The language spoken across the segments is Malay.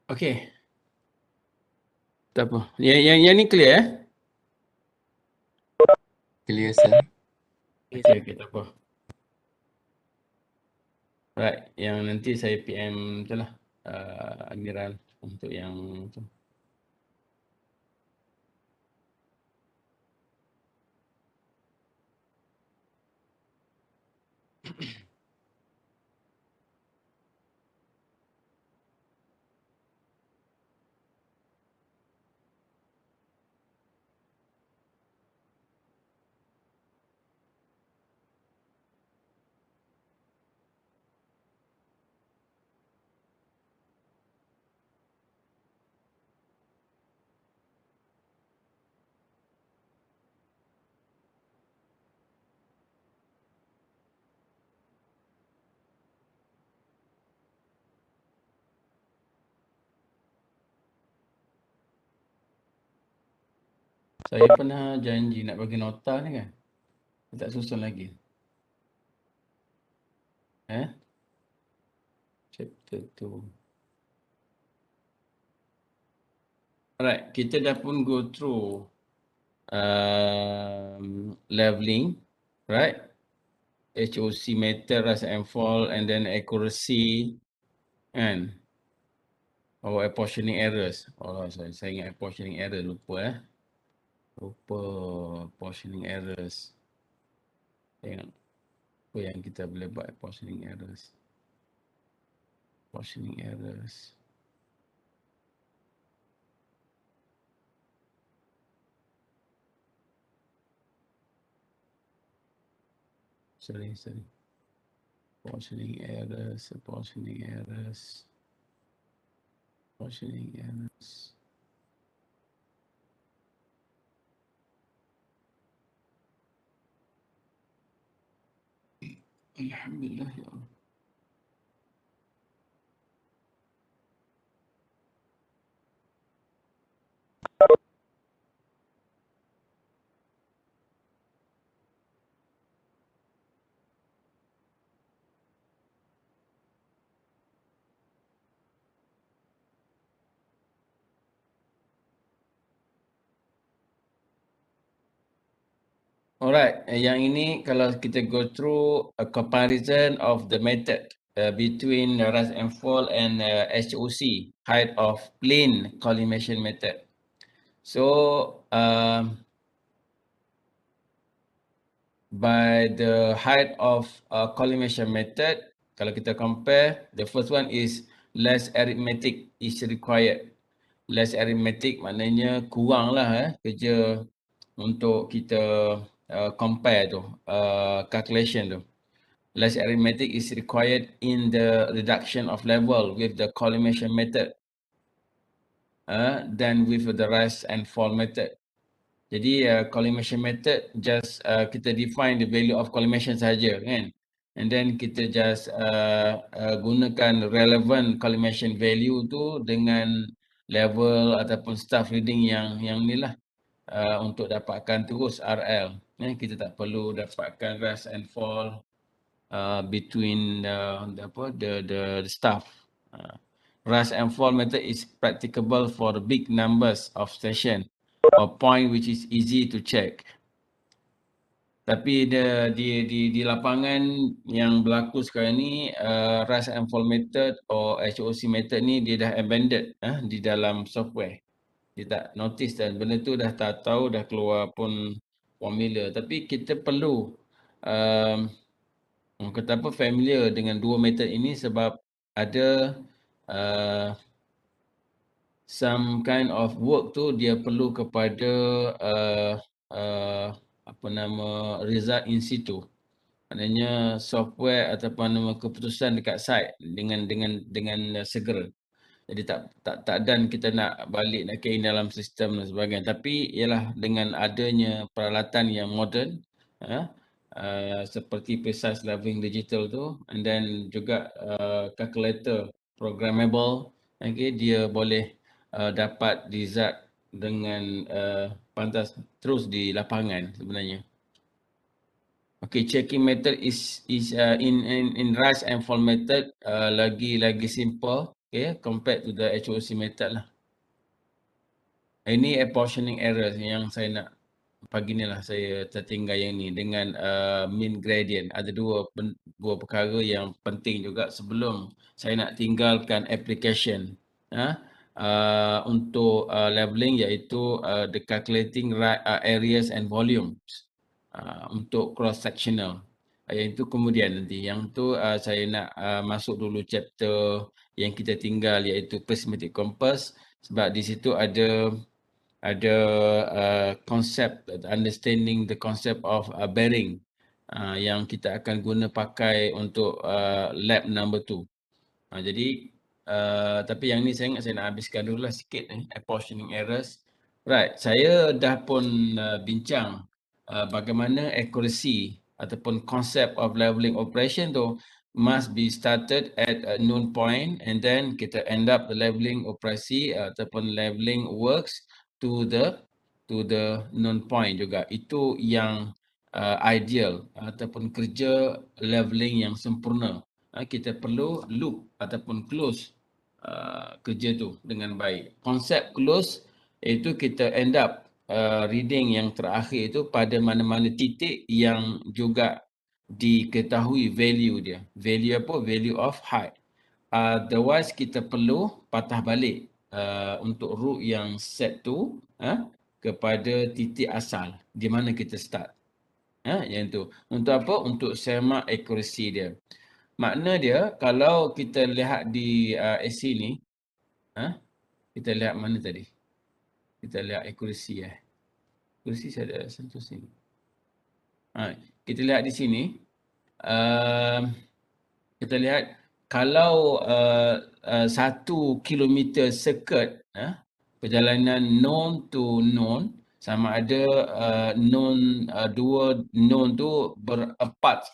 Okey. Tak apa. Yang ni clear eh? Clear, sir. Okey, tak apa. Right, yang nanti saya PM itulah Admiral untuk yang tu. Saya pernah janji nak bagi nota ni kan. Tak susun lagi. Chapter 2. Alright, kita dah pun go through leveling, right? HOC method, rise and fall, and then accuracy, and apportioning errors. Oh, sorry, saya ingat apportioning error, lupa Lupa apportioning errors. Tengok apa yang kita boleh buat apportioning errors. Apportioning errors. Sorry. Apportioning errors. Alhamdulillah ya Allah. Alright, yang ini kalau kita go through a comparison of the method between rise and fall and HOC, height of plane collimation method. So, by the height of collimation method, kalau kita compare, the first one is less arithmetic is required. Less arithmetic maknanya kurang lah kerja untuk kita compare tu, calculation tu. Less arithmetic is required in the reduction of level with the collimation method than with the rise and fall method. Jadi collimation method just kita define the value of collimation saja kan. And then kita just gunakan relevant collimation value tu dengan level ataupun staff reading yang ni lah untuk dapatkan terus RL. Kita tak perlu dapatkan rise and fall between the staff. Rise and fall method is practicable for big numbers of station or point which is easy to check. Tapi di lapangan yang berlaku sekarang ni, rise and fall method or HOC method ni dia dah embedded di dalam software. Dia tak notice dan benda tu dah tahu, dah keluar pun formula. Tapi kita perlu kata apa, familiar dengan dua method ini sebab ada some kind of work tu dia perlu kepada result in situ. Maknanya software ataupun keputusan dekat site dengan segera. Jadi tak dan kita nak balik nak key dalam sistem dan sebagainya. Tapi ialah dengan adanya peralatan yang moden seperti precise leveling digital tu, and then juga calculator programmable, okay, dia boleh dapat result dengan pantas terus di lapangan sebenarnya. Okay, checking method is in rise and fall method lagi simple. okay, compared to the HOC method lah. Ini apportioning error yang saya nak pagi ni lah saya tertinggal yang ni dengan mean gradient. Ada dua perkara yang penting juga sebelum saya nak tinggalkan application untuk leveling, iaitu the calculating areas and volumes untuk cross sectional. Yang itu kemudian nanti. Yang tu saya nak masuk dulu chapter yang kita tinggal, iaitu prismatic compass, sebab di situ ada konsep, understanding the concept of bearing yang kita akan guna pakai untuk lab number 2. Jadi tapi yang ni saya ingat saya nak habiskan dulu lah sikit ni, apportioning errors. Right, saya dah pun bincang bagaimana accuracy ataupun concept of leveling operation tu must be started at a known point, and then kita end up the leveling operasi ataupun leveling works to the known point juga. Itu yang ideal ataupun kerja leveling yang sempurna. Kita perlu loop ataupun close kerja tu dengan baik. Konsep close itu kita end up reading yang terakhir itu pada mana-mana titik yang juga diketahui value dia. Value apa? Value of height. Otherwise kita perlu patah balik untuk root yang set tu kepada titik asal di mana kita start. Yang tu. Untuk apa? Untuk semak accuracy dia. Makna dia kalau kita lihat di essay ni, kita lihat mana tadi? Kita lihat accuracy Accuracy saya ada sentuh sini. Kita lihat di sini. Kita lihat kalau 1 kilometer circuit perjalanan known to known, sama ada dua known tu berempat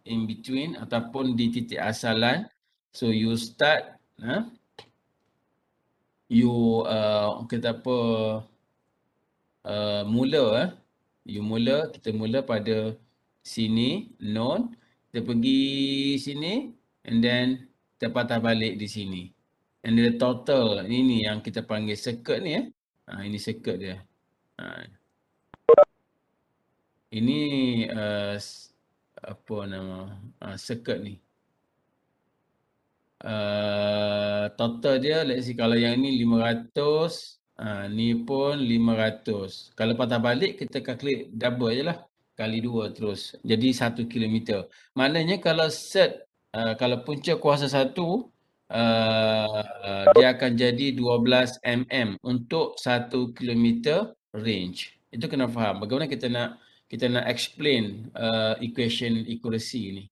in between ataupun di titik asalan. So you start kita apa kita mula pada sini known, kita pergi sini and then kita patah balik di sini. And the total ini yang kita panggil circuit ni ini circuit dia. Ini apa nama circuit ni. Total dia, let's see, kalau yang ni 500, ni pun 500. Kalau patah balik kita calculate double je lah, kali 2 terus. Jadi 1 kilometer. Maknanya kalau set, kalau punca kuasa 1, dia akan jadi 12 mm untuk 1 kilometer range. Itu kena faham. Bagaimana kita nak explain equation accuracy ni.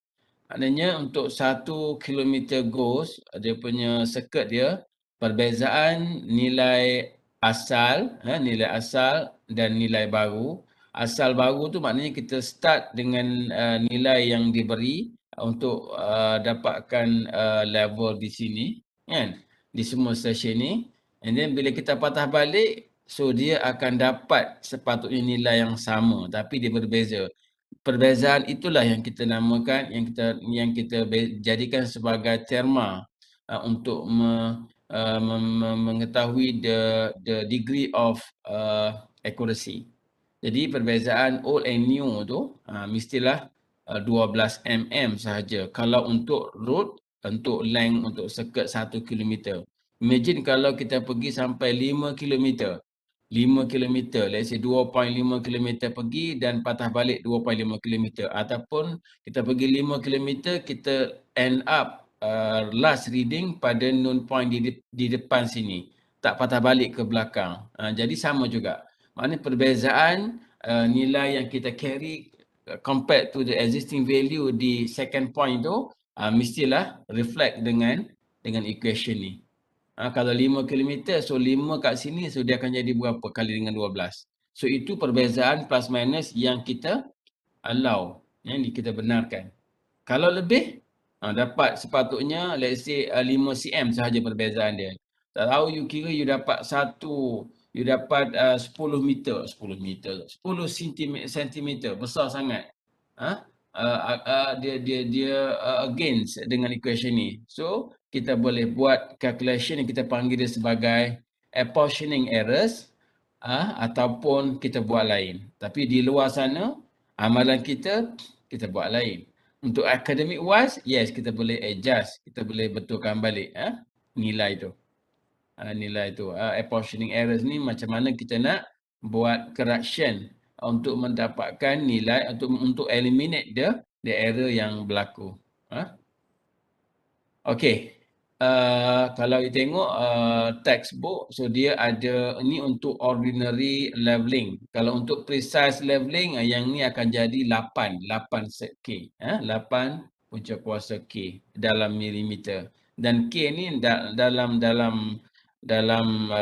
Maknanya untuk 1 kilometer goes, dia punya circuit dia, perbezaan nilai asal dan nilai baru. Asal baru tu maknanya kita start dengan nilai yang diberi untuk dapatkan level di sini, kan? Di semua stesen ni. And then bila kita patah balik, so dia akan dapat sepatutnya nilai yang sama, tapi dia berbeza. Perbezaan itulah yang kita namakan, yang kita jadikan sebagai terma untuk mengetahui the degree of accuracy. Jadi perbezaan old and new tu mestilah 12 mm sahaja. Kalau untuk root, untuk length, untuk circuit 1 km. Imagine kalau kita pergi sampai 5 km. 5 km, let's say 2.5 km pergi dan patah balik 2.5 km. Ataupun kita pergi 5 km, kita end up last reading pada known point di depan sini. Tak patah balik ke belakang. Jadi sama juga. Maknanya perbezaan nilai yang kita carry compared to the existing value di second point tu mestilah reflect dengan equation ni. Kalau 5 km, so 5 kat sini, so dia akan jadi berapa kali dengan 12. So itu perbezaan plus minus yang kita allow, yang kita benarkan. Kalau lebih, dapat sepatutnya let's say 5 cm sahaja perbezaan dia. Tak tahu you kira you dapat 10 meter, 10 sentimeter, besar sangat. Dia against dengan equation ni. So kita boleh buat calculation yang kita panggil dia sebagai apportioning errors, ataupun kita buat lain. Tapi di luar sana, amalan kita buat lain. Untuk academic wise, yes, kita boleh adjust, kita boleh betulkan balik nilai tu. Nilai tu. Apportioning errors ni macam mana kita nak buat correction untuk mendapatkan nilai, untuk eliminate the error yang berlaku. Okey. Kalau you tengok textbook, so dia ada ni untuk ordinary leveling. Kalau untuk precise leveling, yang ni akan jadi 8 set K. 8 punca kuasa K dalam milimeter. Dan K ni dalam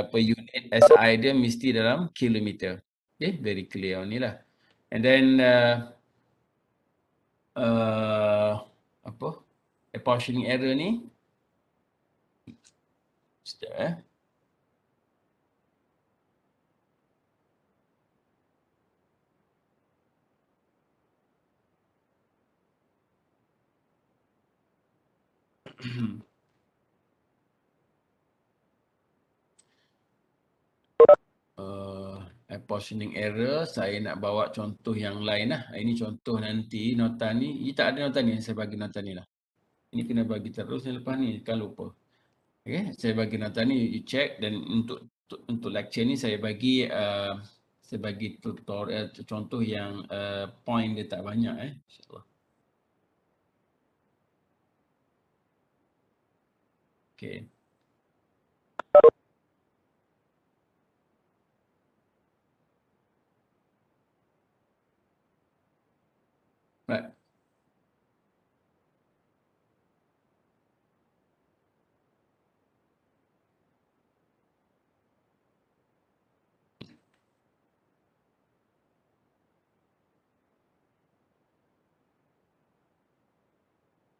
per unit SI dia mesti dalam kilometer. Okay, very clear ni lah. And then apportioning error ni, sekejap apportioning error, saya nak bawa contoh yang lain lah. Ini contoh nanti nota ni. Ini tak ada nota ni, saya bagi nota ni lah. Ini kena bagi terus yang lepas ni, kan lupa. Okay, saya bagi nota ni, you check. Dan untuk lecture ni saya bagi tutorial contoh yang point dia tak banyak InsyaAllah. Okay. Right.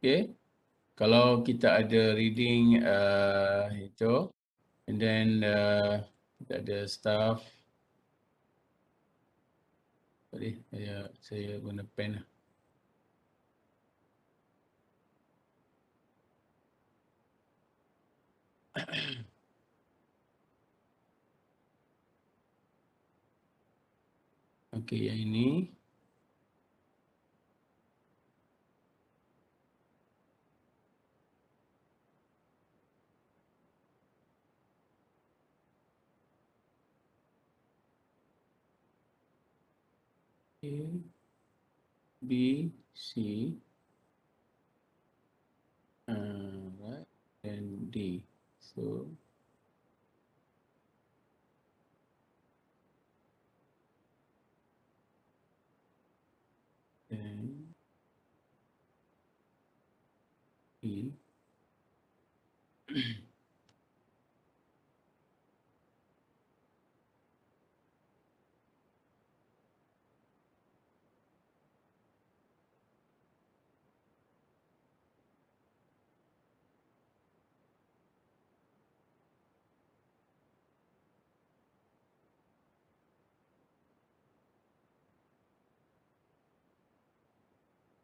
Okay. Kalau kita ada reading itu, and then kita ada staff. Sorry, saya guna pen lah. Okey, yang ini. A, B, C, right, and D. So, then E.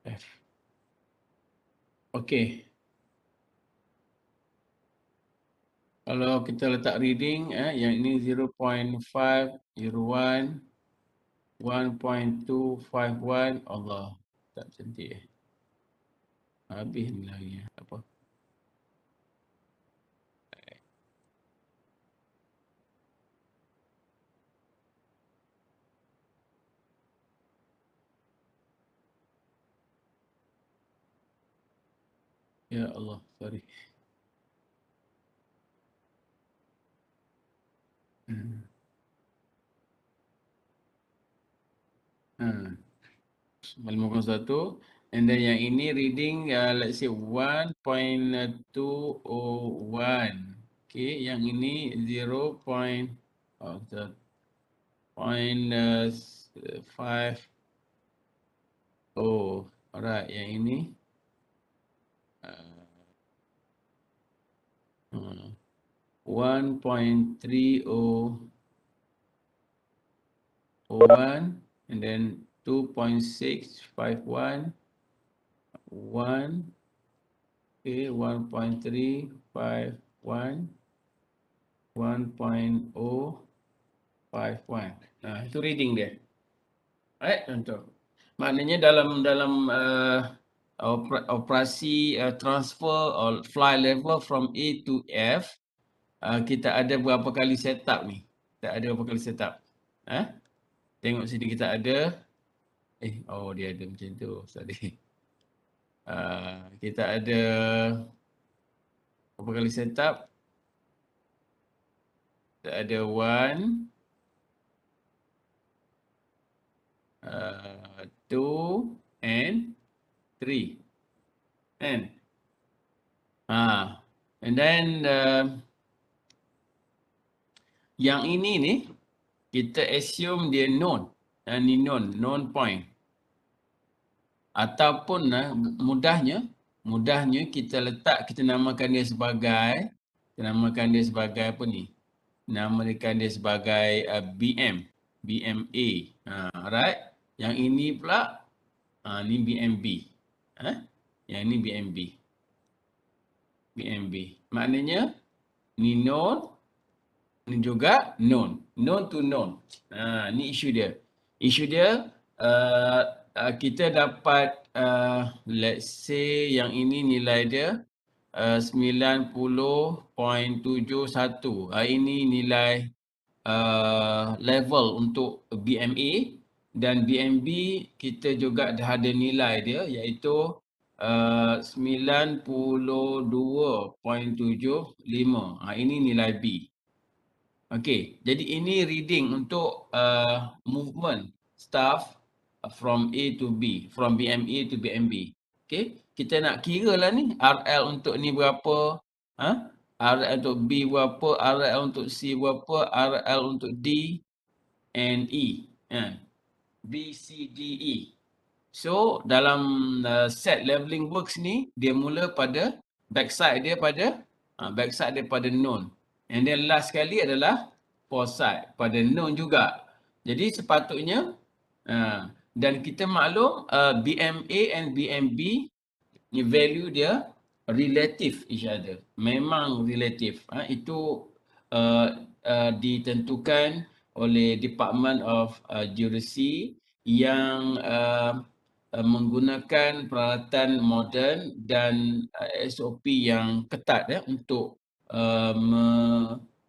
F. Okey. Kalau kita letak reading, yang ini 0.5, 01, 1.251, Allah, tak cantik. Habis ni lagi. Apa? Ya Allah, sorry. Hmm. 501. And then yang ini reading, let's say 1.201. Okay, yang ini 0.5. Alright, yang ini 1.3001, and then 2.651, 1, Okay, 1.351 1.051. Itu reading dia. Right, contoh. Maknanya dalam operasi transfer or fly level from A to F, kita ada berapa kali setup ni? Kita ada berapa kali setup? Tengok sini kita ada. Dia ada macam tu tadi. Kita ada berapa kali setup? Kita ada 1, 2 and 3. Kan? And then yang ini ni kita assume dia known. Ni known point. Ataupun mudahnya kita namakan dia sebagai apa ni? Namakan dia sebagai BMA. Alright. Yang ini pula ni BMB. Yang ini BMB. Maknanya ni known, ni juga known. Known to known. Ni isu dia. Isu dia kita dapat let's say yang ini nilai dia 90.71. Ini nilai level untuk BMA, dan BMB kita juga dah ada nilai dia iaitu 92.75. Ini nilai B. Okey, jadi ini reading untuk movement staff from A to B, from BMA to BMB. Okey, kita nak kira lah ni RL untuk ni berapa, RL untuk B berapa, RL untuk C berapa, RL untuk D and E. B, C, D, E. So dalam set leveling works ni, dia mula pada backside dia pada known. And then last sekali adalah foresight pada known juga. Jadi sepatutnya dan kita maklum BMA and BMB ni value dia relative each other. Memang relative. Itu ditentukan oleh Department of Geodesy yang menggunakan peralatan moden dan SOP yang ketat untuk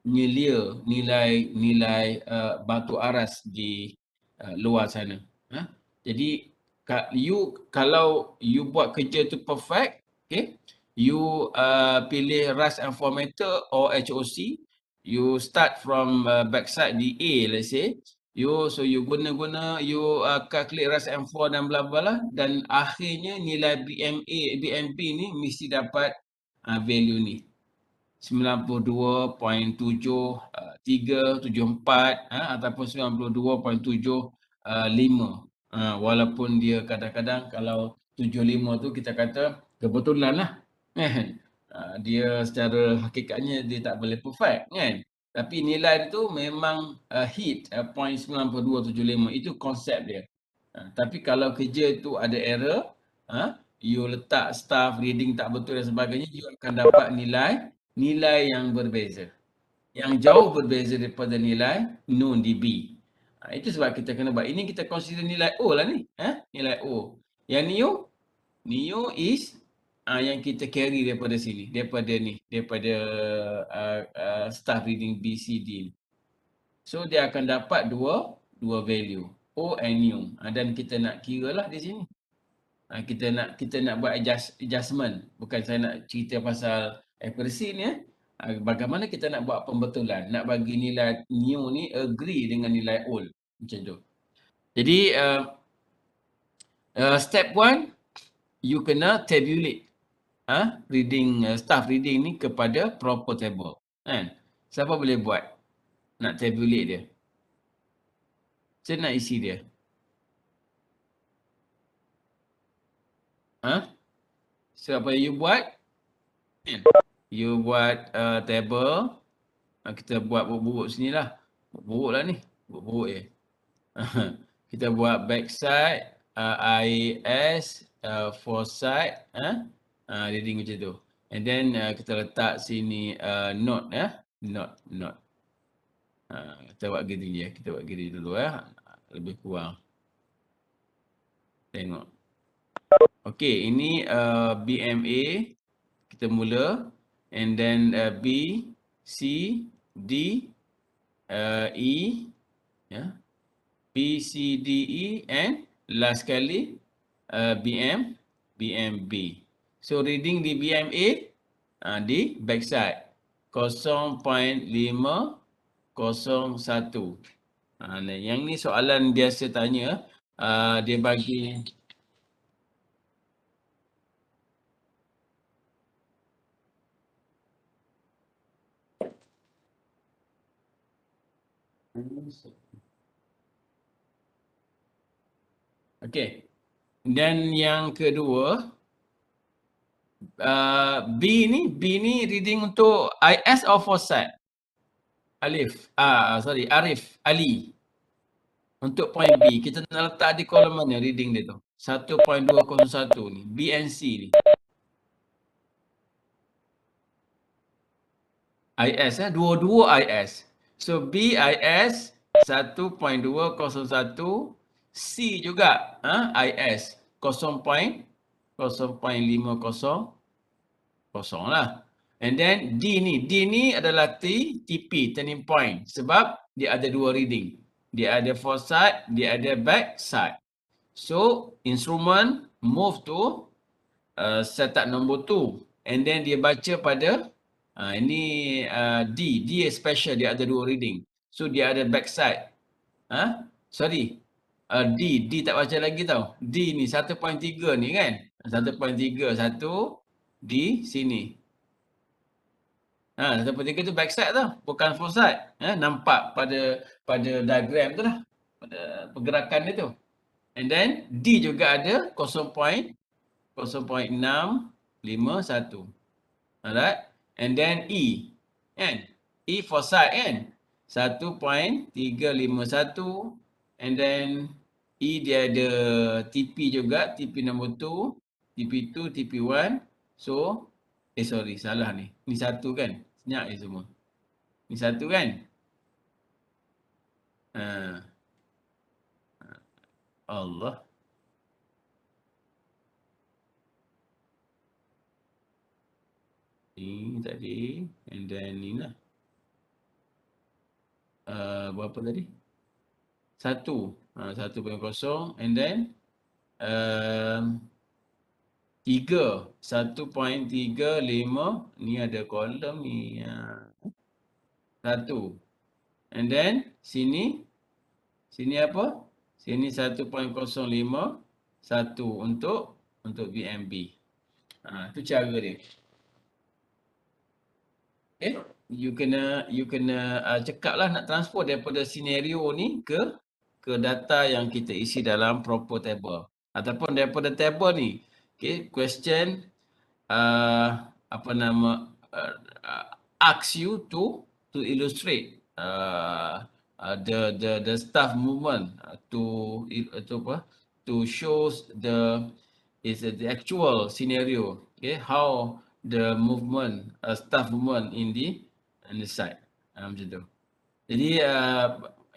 menyelia nilai batu aras di luar sana. Jadi kalau you buat kerja tu perfect, okay, you pilih Rust and Formatter or HOC, you start from backside di A, let's say, you guna calculate Rust and For dan bla bla lah, dan akhirnya nilai BMB ni mesti dapat value ni 92.7374 ataupun 92.75. Walaupun dia kadang-kadang kalau 75 tu kita kata kebetulan lah. Dia secara hakikatnya dia tak boleh perfect kan. Tapi nilai tu memang hit 0.9275. Itu konsep dia. Tapi kalau kerja tu ada error, you letak staff reading tak betul dan sebagainya, you akan dapat nilai yang berbeza. Yang jauh berbeza daripada nilai known di B. Itu sebab kita kena buat. Ini kita consider nilai O lah ni. Nilai O. Yang Neo is yang kita carry daripada sini. Daripada staff reading B, C, D. So dia akan dapat dua value. O and Neo. Dan kita nak kira lah di sini. Kita nak buat adjustment. Bukan saya nak cerita pasal accuracy ni. Bagaimana kita nak buat pembetulan. Nak bagi nilai new ni agree dengan nilai old. Macam tu. Jadi step 1, you kena tabulate reading, staff reading ni kepada proper table. Kan? Siapa boleh buat? Nak tabulate dia. Saya nak isi dia. So apa you buat? You buat table. Kita buat buruk sini lah. Buruk lah ni. Buruk je. Kita buat backside, IAS, foresight, reading macam tu. And then kita letak sini note ya. Note. Kita buat gini je. Kita buat gini dulu ya. Lebih kurang. Tengok. Okey, ini BMA. Kita mula. And then B, C, D, E. Ya. B, C, D, E. And last kali BMB. So reading di BMA di backside 0.501. Yang ni soalan biasa tanya. Dia bagi okey. Dan yang kedua B ni reading untuk IS or foresight? Arif Ali. Untuk point B, kita nak letak di kolom mana reading dia tu? 1.201 ni, B and C ni. IS dua-dua IS. So B IS 1.201, C juga IS 0.500 lah. And then D ni adalah TP, turning point. Sebab dia ada dua reading. Dia ada foresight, dia ada backside. So, instrument move to setup number 2. And then dia baca pada ini D. D special, dia ada dua reading. So, dia ada backside. D tak baca lagi tau. D ni 1.3 ni kan. 1.3, satu di sini. 1.3 tu backside tau, bukan foresight. Nampak pada diagram tu lah. Pada pergerakan dia tu. And then D juga ada 0.651. Alright. And then E. Kan? E foresight kan? 1.351. And then E dia ada TP juga. TP nombor 2. TP2, TP1. So, salah ni. Ni satu kan? Senyap je semua. Ni satu kan? Allah. Ni tadi. And then ni lah. Berapa tadi? 1.0. And then 3. 1.35. Ni ada kolom ni. 1. And then sini. Sini apa? Sini 1.05. 1 untuk BMB. Itu cara dia. You kena cekap lah nak transfer daripada senario ni ke data yang kita isi dalam proper table. Ataupun daripada table ni. Okay, question asks you to illustrate the staff movement to show the actual scenario. Okay, how the movement staff movement in the site. Macam tu. Jadi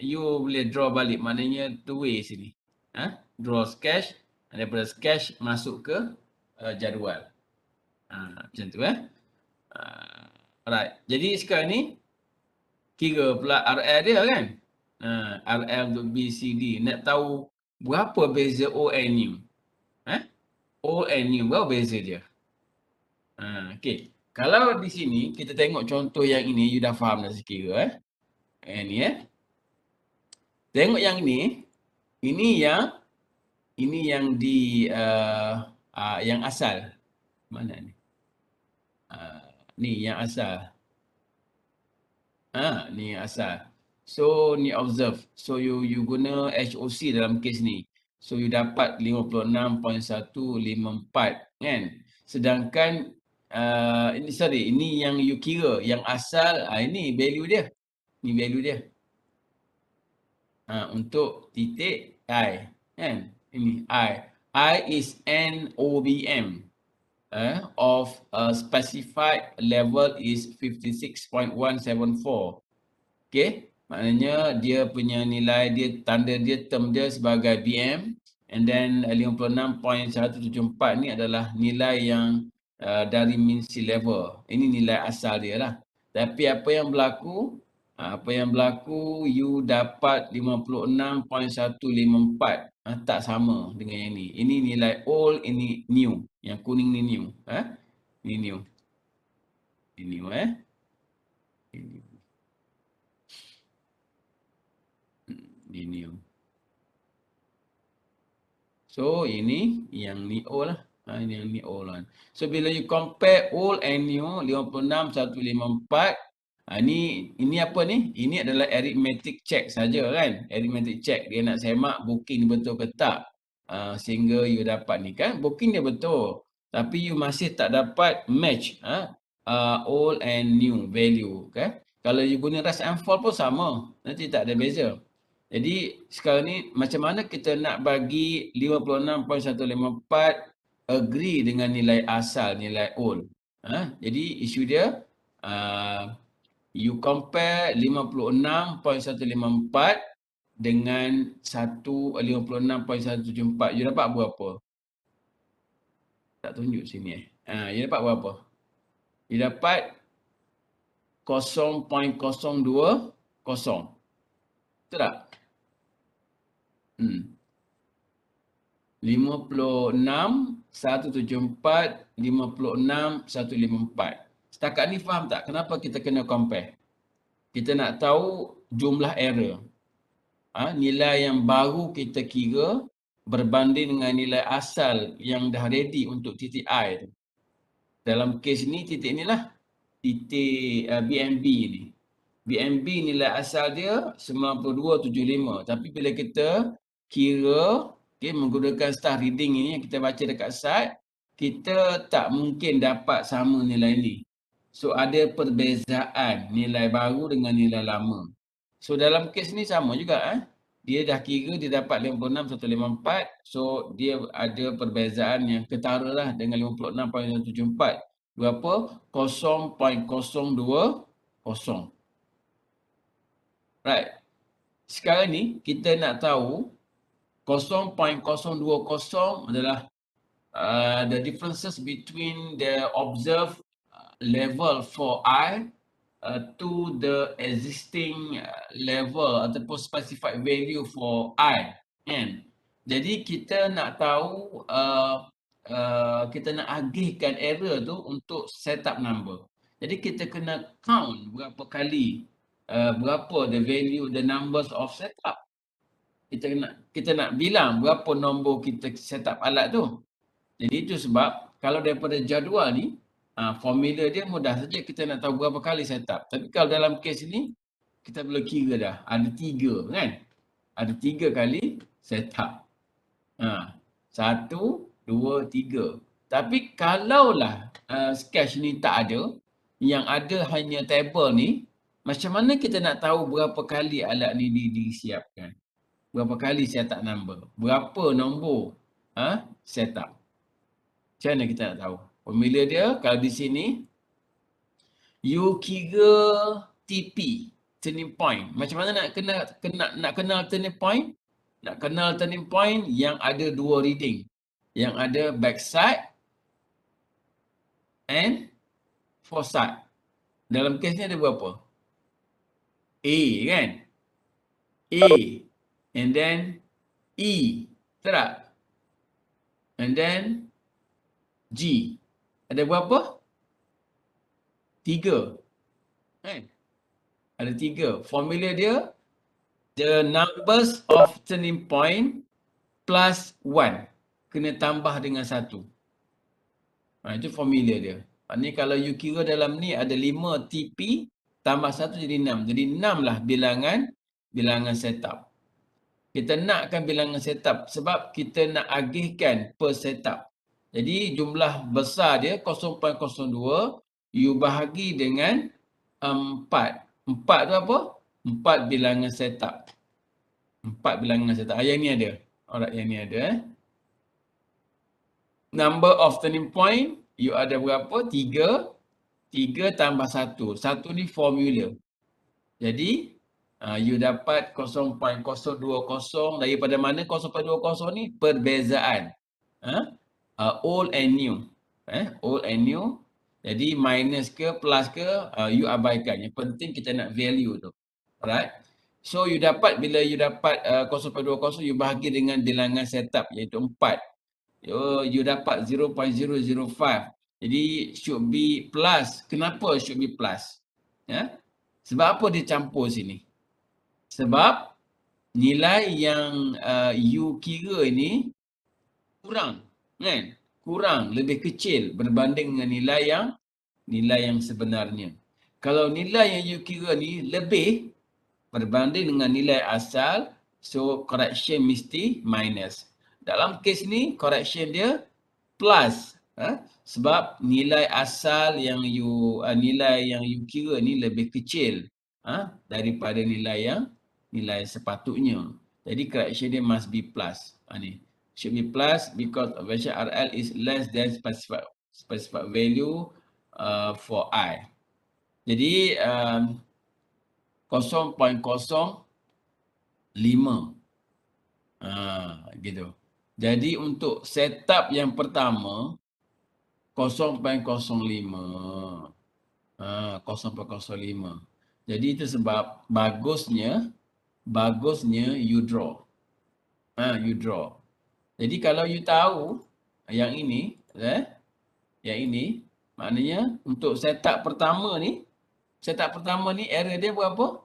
you boleh draw balik, maknanya two way sini. Draw sketch, daripada sketch masuk ke jadual. Macam tu alright. Jadi sekarang ni kira pula RL dia kan. RL untuk BCD. Nak tahu berapa beza O and U. O and U, berapa beza dia? Okay. Kalau di sini kita tengok contoh yang ini, you dah faham dah sekira. Ni tengok yang ni. Ini yang di yang asal. Mana ni? Ni yang asal. Ni yang asal. So ni observe. So you guna HOC dalam kes ni. So you dapat 56.154 kan. Sedangkan ini yang you kira, yang asal ini value dia. Ni value dia. Untuk titik I kan. Ini I is NOBM. of specified level is 56.174. Okay, maknanya dia punya nilai dia, tanda dia, term dia sebagai BM, and then 56.174 ni adalah nilai yang dari mean sea level. Ini nilai asal dia lah. Tapi apa yang berlaku? You dapat 56.154. Tak sama dengan yang ni. Ini nilai old, ini new. Yang kuning ni new. Ini new. Ini new Ini new. So ini yang ni old lah. Ini yang ni old lah. So bila you compare old and new 56.154, ini apa ni? Ini adalah arithmetic check saja kan. Arithmetic check, dia nak semak booking betul ke tak. Sehingga you dapat ni kan. Booking dia betul. Tapi you masih tak dapat match old and new value kan. Kalau you guna rise and fall pun sama. Nanti tak ada beza. Jadi sekarang ni macam mana kita nak bagi 56.154 agree dengan nilai asal, nilai old. Jadi isu dia you compare 56.154 dengan 56.174. You dapat berapa? Tak tunjuk sini you dapat berapa? You dapat 0.020. Betul tak? 56.174, 56.154. Setakat ni faham tak kenapa kita kena compare? Kita nak tahu jumlah error. Nilai yang baru kita kira berbanding dengan nilai asal yang dah ready untuk titik I tu. Dalam kes ni titik inilah titik BNB ni. BNB nilai asal dia 9275. Tapi bila kita kira menggunakan star reading ini yang kita baca dekat site, kita tak mungkin dapat sama nilai ni. So ada perbezaan nilai baru dengan nilai lama. So dalam kes ni sama juga dia dah kira dia dapat 56.154. So dia ada perbezaan yang ketara lah dengan 56.174. Berapa? 0.020. Right. Sekarang ni kita nak tahu 0.020 adalah the differences between the observed level for I to the existing level ataupun specified value for I. Kan? Jadi kita nak tahu kita nak agihkan error tu untuk setup number. Jadi kita kena count berapa kali berapa the value, the numbers of setup. Kita nak bilang berapa nombor kita setup alat tu. Jadi itu sebab kalau daripada jadual ni, formula dia mudah saja kita nak tahu berapa kali setup. Tapi kalau dalam kes ni, kita boleh kira dah. Ada 3 kan? Ada 3 kali setup. 1, 2, 3. Tapi kalaulah sketch ni tak ada, yang ada hanya table ni, macam mana kita nak tahu berapa kali alat ni disiapkan? Berapa kali setup number? Berapa nombor setup? Macam mana kita nak tahu? Formula dia kalau di sini, you kira TP, turning point. Macam mana nak kenal turning point? Nak kenal turning point yang ada 2 reading. Yang ada backside and foresight. Dalam kes ni ada berapa? A kan? A. And then E. Betul tak? And then G. Ada berapa? 3. Kan? Ada 3. Formula dia, the numbers of turning point plus 1. Kena tambah dengan 1. Itu formula dia. Maksudnya kalau you kira dalam ni ada 5 TP, tambah 1 jadi 6. Jadi 6 lah bilangan setup. Kita nakkan bilangan setup sebab kita nak agihkan per setup. Jadi jumlah besar dia 0.02, you bahagi dengan 4. 4 tu apa? 4 bilangan setup. 4 bilangan setup. Yang ni ada. Alright, yang ni ada. Number of turning point You ada berapa? 3 tambah 1. 1 ni formula. Jadi, you dapat 0.020 daripada mana 0.20 ni? Perbezaan. Old and new. Old and new. Jadi minus ke plus ke, you abaikan. Yang penting kita nak value tu. Alright. So you dapat, bila you dapat 0.20, you bahagi dengan bilangan setup iaitu 4. You dapat 0.005. Jadi should be plus. Kenapa should be plus? Sebab apa dia campur sini? Sebab nilai yang you kira ni kurang, kan? Kurang, lebih kecil berbanding dengan nilai yang sebenarnya. Kalau nilai yang you kira ni lebih berbanding dengan nilai asal, so correction mesti minus. Dalam kes ni correction dia plus. Sebab nilai asal yang you kira ni lebih kecil daripada nilai sepatutnya. Jadi correction dia must be plus. Ni should be plus because observation RL is less than specified value for I. Jadi 0.05 gitu. Jadi untuk setup yang pertama 0.05. 0.05. Jadi itu sebab bagusnya you draw. You draw. Jadi kalau you tahu yang ini, maknanya untuk setup pertama ni error dia berapa?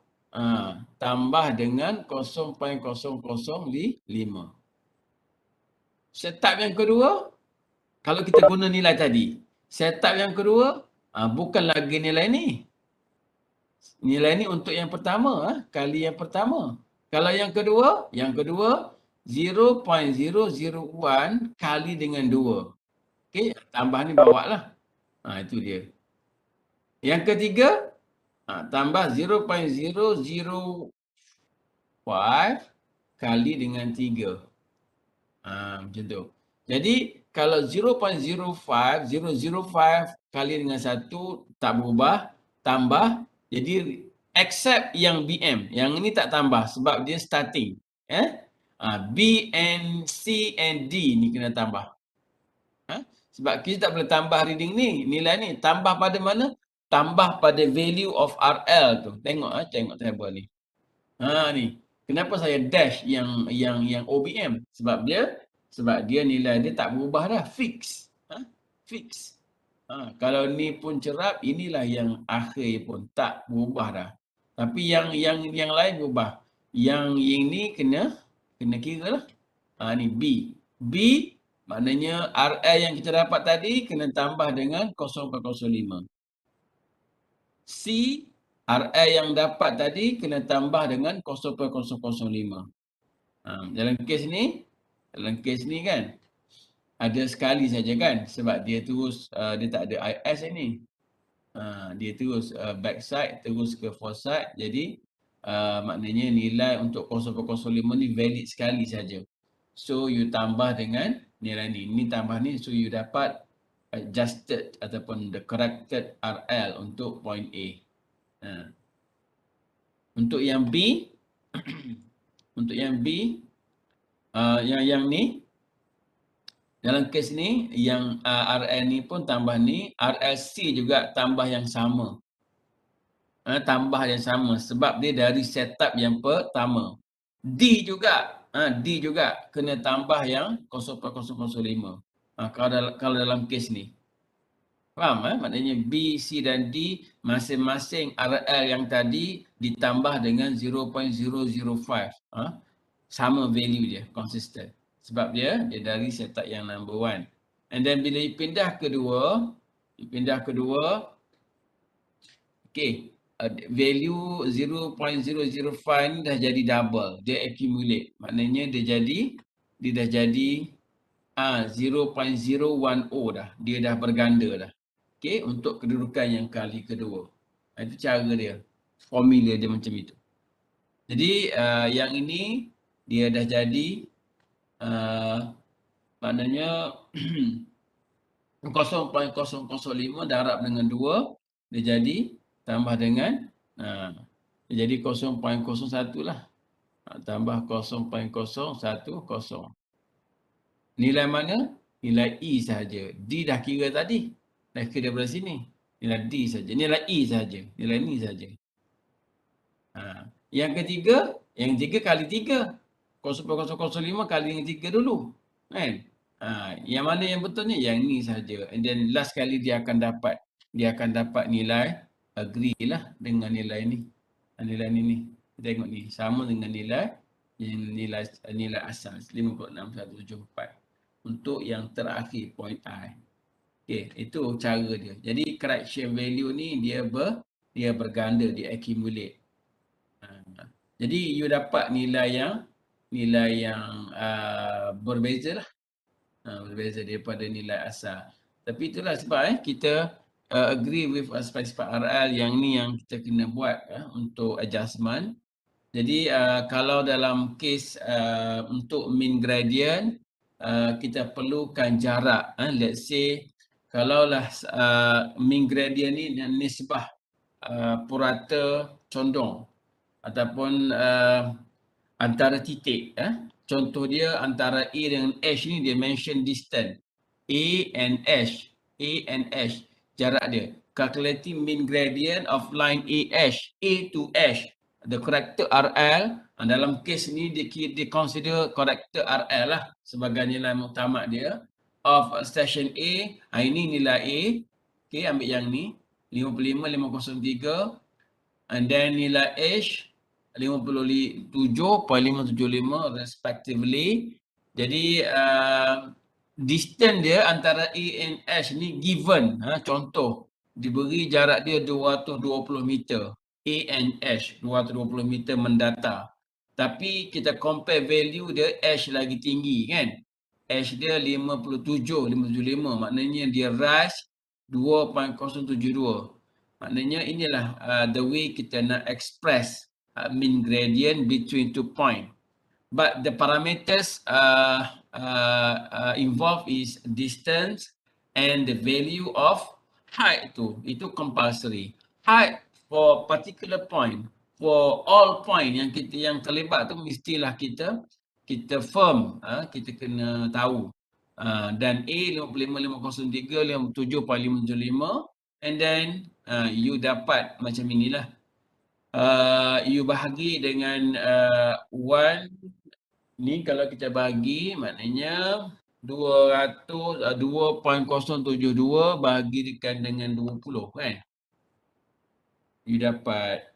Tambah dengan 0.005. Setup yang kedua, kalau kita guna nilai tadi, setup yang kedua, bukan lagi nilai ni. Nilai ni untuk yang pertama, kali yang pertama. Kalau yang kedua 0.001 kali dengan 2. Okey, tambah ni bawa lah. Itu dia. Yang ketiga, tambah 0.005 kali dengan 3. Macam tu. Jadi, kalau 0.05 kali dengan 1 tak berubah, tambah. Jadi, except yang BM. Yang ni tak tambah sebab dia starting. B and C and D ni kena tambah. Sebab kita tak boleh tambah reading ni, nilai ni. Tambah pada mana? Tambah pada value of RL tu. Tengok table ni. Ni. Kenapa saya dash yang OBM? Sebab dia nilai dia tak berubah dah. Fix. Fix. Kalau ni pun cerap, inilah yang akhir pun tak berubah dah. Tapi yang lain berubah. Yang ini kena kira lah. Ni B. B maknanya RL yang kita dapat tadi kena tambah dengan 0.05. C, RL yang dapat tadi kena tambah dengan 0.005. Dalam kes ni kan, ada sekali saja kan, sebab dia terus, dia tak ada IS ni. Dia terus backside, terus ke foresight. Jadi, maknanya nilai untuk 0.05 ni valid sekali saja. So, you tambah dengan nilai ni. Ni tambah ni, so you dapat adjusted ataupun the corrected RL untuk point A. Untuk yang B, yang ni, dalam kes ni, yang RL ni pun tambah ni, RLC juga tambah yang sama. Tambah yang sama sebab dia dari setup yang pertama. D juga kena tambah yang 0.005. Kalau dalam kes ni. Faham? Maknanya B, C dan D masing-masing RL yang tadi ditambah dengan 0.005. Sama value dia, consistent. Sebab dia dari setup yang number 1. And then bila pindah kedua, okay, value 0.005 ni dah jadi double. Dia accumulate. Maknanya dia dah jadi 0.010 dah. Dia dah berganda dah. Okay, untuk kedudukan yang kali kedua. Itu cara dia. Formula dia macam itu. Jadi, yang ini, dia dah jadi, maknanya, 0.005 darab dengan 2, dia jadi tambah dengan, dia jadi 0.01 lah. Tambah 0.010. Nilai mana? Nilai E sahaja. D dah kira tadi. Dah kira daripada sini. Nilai D saja. Nilai E saja. Nilai ni saja. Yang ketiga kali 3. 0.005 kali dengan 3 dulu. Kan? Yang mana yang betulnya? Yang ni saja. And then last kali dia akan dapat nilai agree lah dengan nilai ni. Nilai ni. Kita tengok ni. Sama dengan nilai asal 56,174. Untuk yang terakhir point I. Okey, itu cara dia. Jadi correction value ni dia berganda, dia accumulate. Jadi you dapat nilai yang berbeza lah. Berbeza daripada nilai asal. Tapi itulah sebab kita agree with sifat-sifat RL yang ni yang kita kena buat untuk adjustment. Jadi kalau dalam kes untuk mean gradient, kita perlukan jarak. Let's say kalaulah mean gradient ni nisbah purata condong ataupun antara titik. Contoh dia antara A dengan H ni dia mention distance. A and H. Jarak dia. Calculating mean gradient of line AH. A to H. The corrector RL. Dalam kes ni dia consider corrector RL lah sebagai nilai muktamad dia. Of station A. Ini nilai A. Okay, ambil yang ni. 55,503. And then nilai H. 57.575 respectively. Jadi distance dia antara A and H ni given. Contoh, diberi jarak dia 220 meter. A and H 220 meter mendata. Tapi kita compare value dia H lagi tinggi kan. H dia 57.575. Maknanya dia rise 2.072. Maknanya inilah the way kita nak express mean gradient between 2 point. But the parameters involved is distance and the value of height tu. Itu compulsory. Height for particular point. For all point yang terlibat tu mestilah kita firm. Kita kena tahu. Dan A 55,503, 57.575. And then you dapat macam inilah. You bahagi dengan 1 ni kalau kita bagi maknanya 2.072 bahagikan dengan 20 kan. You dapat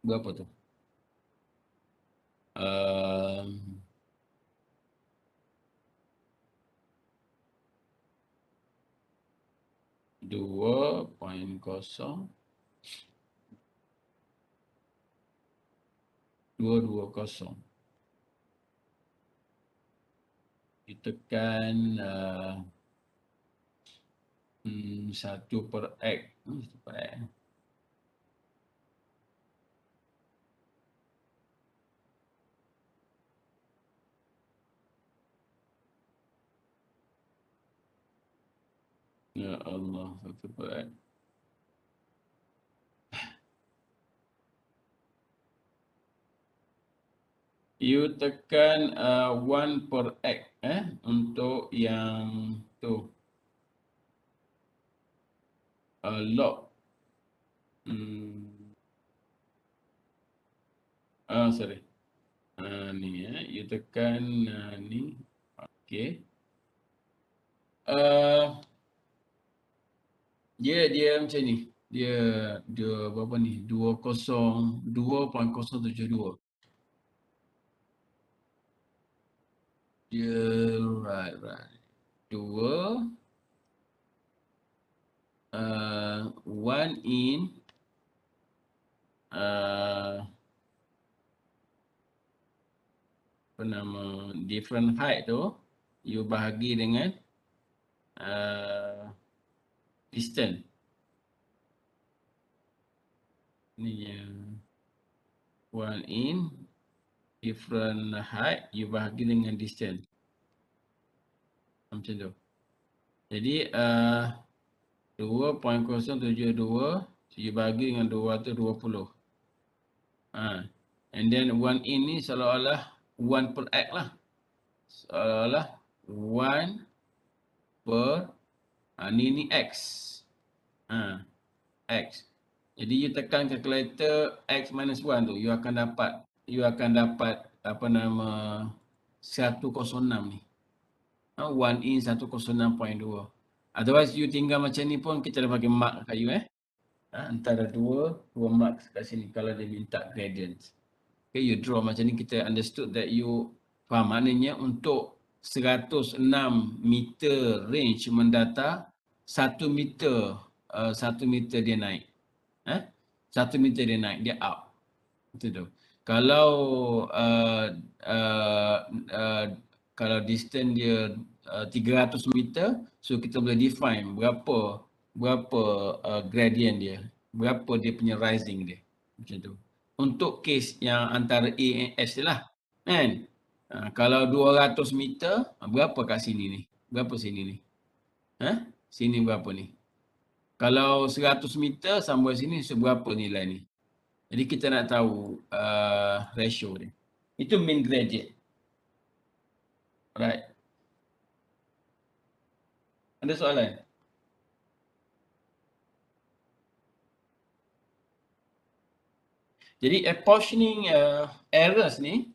berapa tu? 2.0 220. Ditekan 1 per X. 1 per X. Ya Allah, 1 per X. You tekan 1 per X untuk yang tu. Log. Sorry. Ni you tekan ni. Okey. Dia macam ni. Dia berapa ni? 2.072. Dia right. 2 1 in apa nama different height tu you bahagi dengan distance. Ni yang 1 in different height you bahagi dengan distance. Macam tu. Jadi 2.072 bagi dengan 220. And then 1 in ni seolah-olah 1 per X lah. Seolah-olah 1 per ni X. X. Jadi you tekan calculator X minus 1 tu, you akan dapat apa nama 106 ni. 1 in 106.2. Otherwise you tinggal macam ni pun kita dah bagi mark kat you antara 2 mark kat sini kalau dia minta gradient. Okay, you draw macam ni, kita understood that you faham. Maknanya untuk 106 meter range mendata, 1 meter 1 meter dia naik. 1 meter dia naik, dia up. Itu tu. Kalau kalau distance dia 300 meter, so kita boleh define berapa gradient dia, berapa dia punya rising dia. Macam tu. Untuk case yang antara A and S lah. Kan? Kalau 200 meter, berapa kat sini ni? Berapa sini ni? Sini berapa ni? Kalau 100 meter sampai sini, seberapa nilai ni? Jadi kita nak tahu ratio dia. Itu mean gradient. Right. Ada soalan? Jadi apportioning errors ni,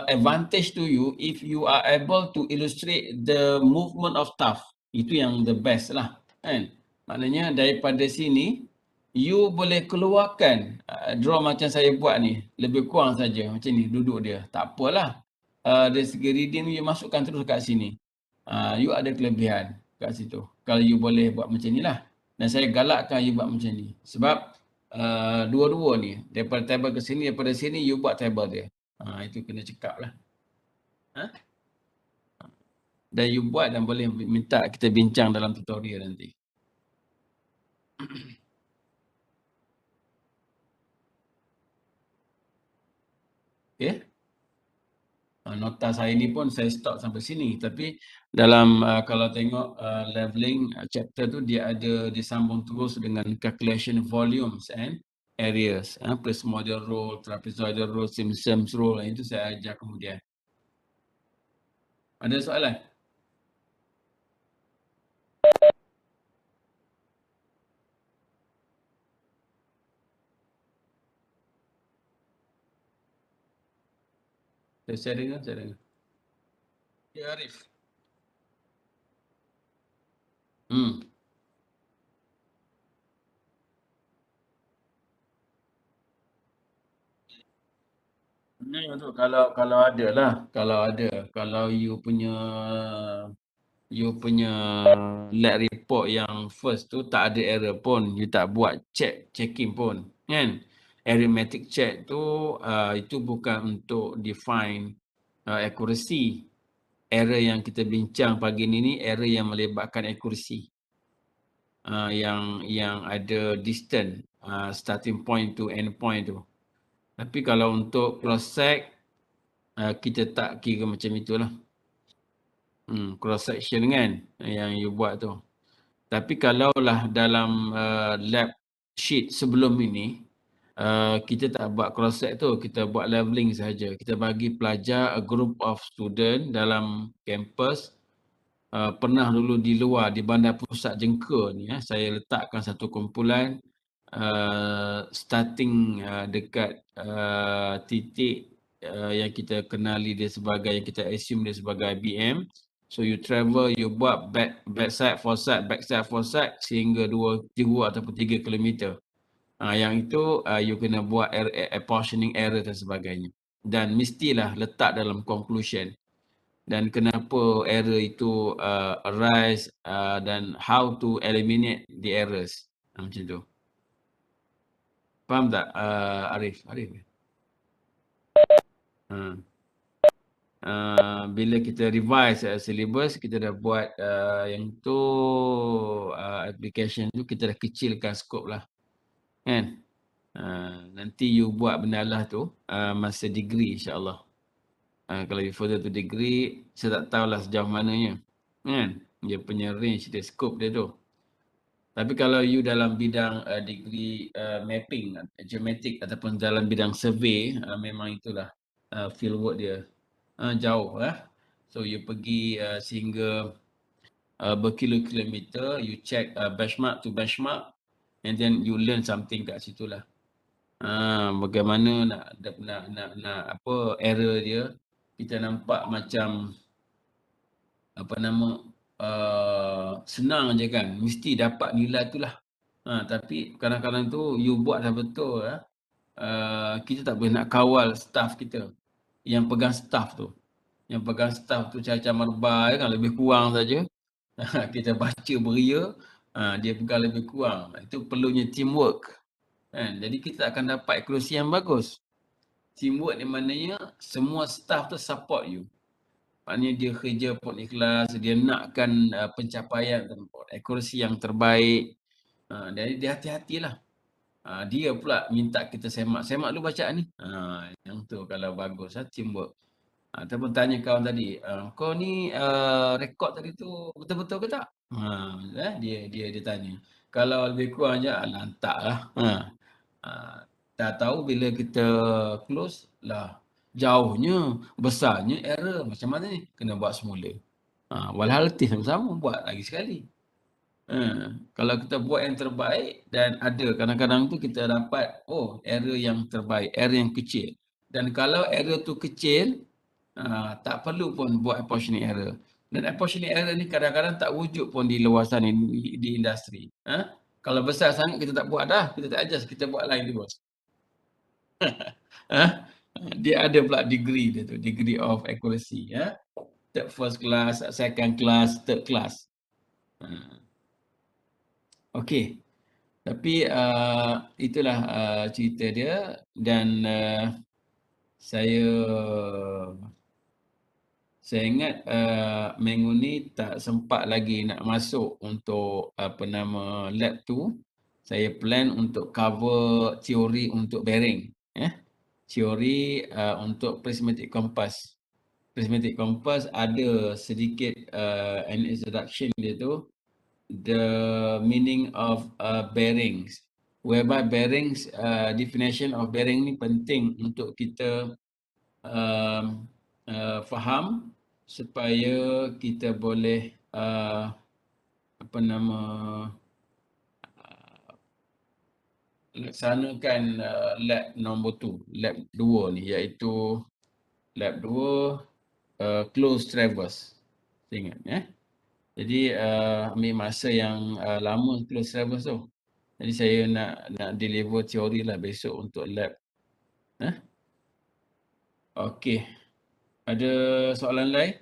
advantage to you if you are able to illustrate the movement of stuff. Itu yang the best lah. Kan? Maknanya daripada sini, you boleh keluarkan draw macam saya buat ni. Lebih kurang saja macam ni duduk dia. Tak apalah. Dari segi reading you masukkan terus kat sini. You ada kelebihan kat situ. Kalau you boleh buat macam ni lah. Dan saya galakkan you buat macam ni. Sebab dua-dua ni. Daripada table ke sini, daripada sini you buat table dia. Itu kena cekap lah. Dan you buat dan boleh minta kita bincang dalam tutorial nanti. Okay. Nota saya ni pun saya stop sampai sini. Tapi dalam kalau tengok leveling chapter tu dia ada disambung terus dengan calculation volumes and areas. Prismoidal rule, trapezoidal rule, Simpson's rule. Itu saya ajar kemudian. Ada soalan? Saya dengar. Ya, Arif. Ni tu kalau ada lah. Kalau you punya lab report yang first tu tak ada error pun, you tak buat checking pun, kan? Arithmetic check tu itu bukan untuk define accuracy. Error yang kita bincang pagi ni error yang melibatkan accuracy. Yang ada distance starting point to end point tu. Tapi kalau untuk cross check kita tak kira macam itulah. Cross section kan yang you buat tu. Tapi kalaulah dalam lab sheet sebelum ini kita tak buat cross check tu, kita buat leveling saja. Kita bagi pelajar a group of student dalam kampus pernah dulu di luar di Bandar Pusat Jengka ni saya letakkan satu kumpulan starting dekat titik yang kita kenali dia sebagai, yang kita assume dia sebagai IBM. So you travel, you buat backside, forward sehingga 2 ataupun 3 kilometer. Yang itu you kena buat apportioning error dan sebagainya. Dan mestilah letak dalam conclusion. Dan kenapa error itu arise dan how to eliminate the errors. Macam tu. Faham tak Arif? Bila kita revise syllabus, kita dah buat yang tu application tu, kita dah kecilkan skop lah. Kan? Nanti you buat benda lah tu masa degree insyaAllah. Kalau you further to degree, saya tak tahulah sejauh mananya. Kan? Dia punya range dia, scope dia tu. Tapi kalau you dalam bidang degree mapping, geometrik ataupun dalam bidang survey, memang itulah field work dia. Jauh lah. So you pergi sehingga berkilo-kilometer, you check benchmark to benchmark and then you learn something kat situ lah. Bagaimana nak apa error dia, kita nampak macam apa nama senang je kan, mesti dapat nilai tu lah. Tapi kadang-kadang tu you buat dah betul kita tak boleh nak kawal staff kita yang pegang staff tu. Yang pegang staff tu macam merba kan, lebih kurang saja. Kita baca beria, dia pegang lebih kurang. Itu perlunya teamwork. Kan? Jadi kita akan dapat akurasi yang bagus. Teamwork ni maknanya semua staff tu support you. Maknanya dia kerja pun ikhlas, dia nakkan pencapaian akurasi yang terbaik. Jadi dia hati-hatilah. Dia pula minta kita semak dulu bacaan ni. Yang tu kalau bagus teamwork. Ataupun tanya kawan tadi, kau ni rekod tadi tu betul-betul ke tak? Dia tanya. Kalau lebih kurang je, lantak lah. Dah tahu bila kita close lah, jauhnya, besarnya error. Macam mana ni? Kena buat semula. Walhal letih sama-sama, buat lagi sekali. Kalau kita buat yang terbaik dan ada kadang-kadang tu kita dapat error yang terbaik, error yang kecil. Dan kalau error tu kecil, tak perlu pun buat apportioning error. Dan apportioning error ni kadang-kadang tak wujud pun di luar sana di industri. Kalau besar sangat kita tak buat dah, kita tak adjust, kita buat lain dulu. Dia ada pula degree dia tu, degree of accuracy. Third first class, second class, third class. Okey. Tapi itulah cerita dia dan saya ingat minggu ni tak sempat lagi nak masuk untuk apa nama lab tu. Saya plan untuk cover teori untuk bearing. Teori untuk prismatic compass. Prismatic compass ada sedikit an introduction dia tu. The meaning of bearings. Whereby bearings, definition of bearing ni penting untuk kita faham supaya kita boleh apa nama laksanakan lab nombor 2, lab 2 ni, iaitu lab 2 close traverse. Saya ingat Jadi ambil masa yang lama close traverse tu. Jadi saya nak deliver teori lah besok untuk lab. Okey. Ada soalan lain?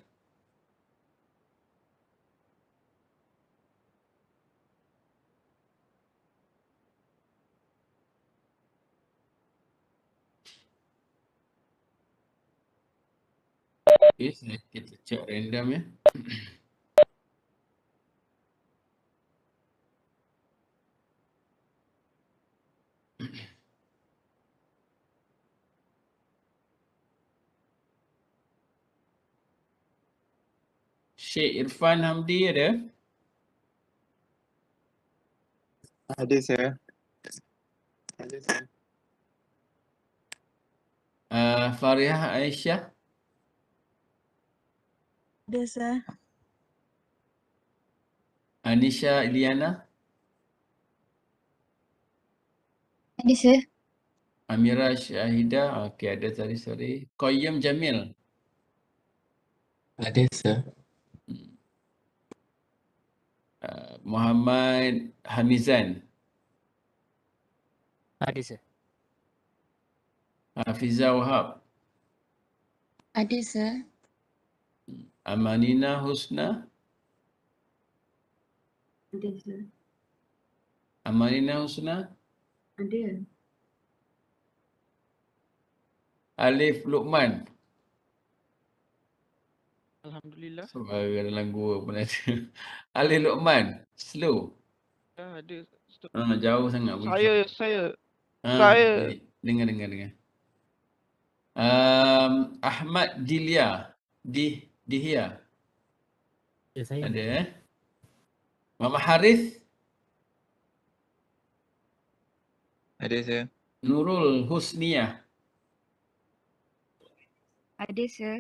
Okey, kita check random ya. Syed Irfan Hamdi ada? Ada sir. Ada sir. Fariah Aisyah? Ada sir. Anisha Iliana? Ada sir. Amira Syahidah? Okey, ada tadi, sorry. Qayyum Jamil? Ada sir. Muhammad Hamizan? Ada sir. Hafizah Wahab? Ada sir. Amanina Husna? Ada sir. Amanina Husna? Ada. Alif Luqman? Alhamdulillah. Suara dalam gua pun ada. Alif Luqman? Slow? Ada. Jauh sangat. Saya Dengar. Ahmad Dilia. Dihia. Ya, saya. Ada. Muhammad Harith. Ada sir. Nurul Husniyah. Ada, sir.